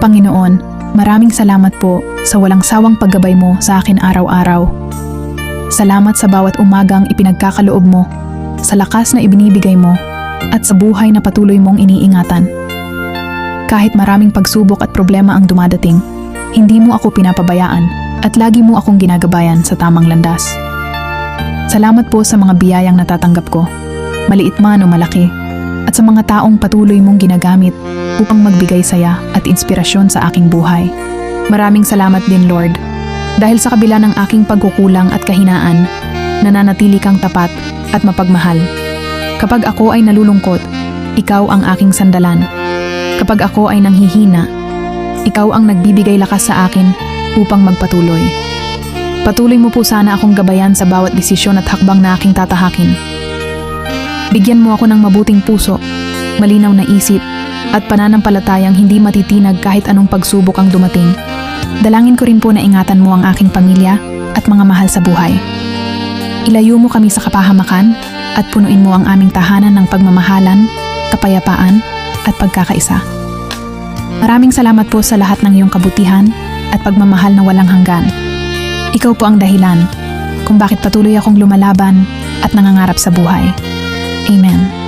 Panginoon, maraming salamat po sa walang sawang paggabay mo sa akin araw-araw. Salamat sa bawat umagang ipinagkakaloob mo, sa lakas na ibinibigay mo, at sa buhay na patuloy mong iniingatan. Kahit maraming pagsubok at problema ang dumadating, hindi mo ako pinapabayaan at lagi mo akong ginagabayan sa tamang landas. Salamat po sa mga biyayang natatanggap ko, maliit man o malaki, at sa mga taong patuloy mong ginagamit upang magbigay saya at inspirasyon sa aking buhay. Maraming salamat din, Lord, dahil sa kabila ng aking pagkukulang at kahinaan, nananatili kang tapat at mapagmahal. Kapag ako ay nalulungkot, ikaw ang aking sandalan. Kapag ako ay nanghihina, ikaw ang nagbibigay lakas sa akin upang magpatuloy. Patuloy mo po sana akong gabayan sa bawat desisyon at hakbang na aking tatahakin. Bigyan mo ako ng mabuting puso, malinaw na isip, at pananampalatayang hindi matitinag kahit anong pagsubok ang dumating. Dalangin ko rin po na ingatan mo ang aking pamilya at mga mahal sa buhay. Ilayo mo kami sa kapahamakan at punuin mo ang aming tahanan ng pagmamahalan, kapayapaan, at pagkakaisa. Maraming salamat po sa lahat ng iyong kabutihan at pagmamahal na walang hanggan. Ikaw po ang dahilan kung bakit patuloy akong lumalaban at nangangarap sa buhay. Amen.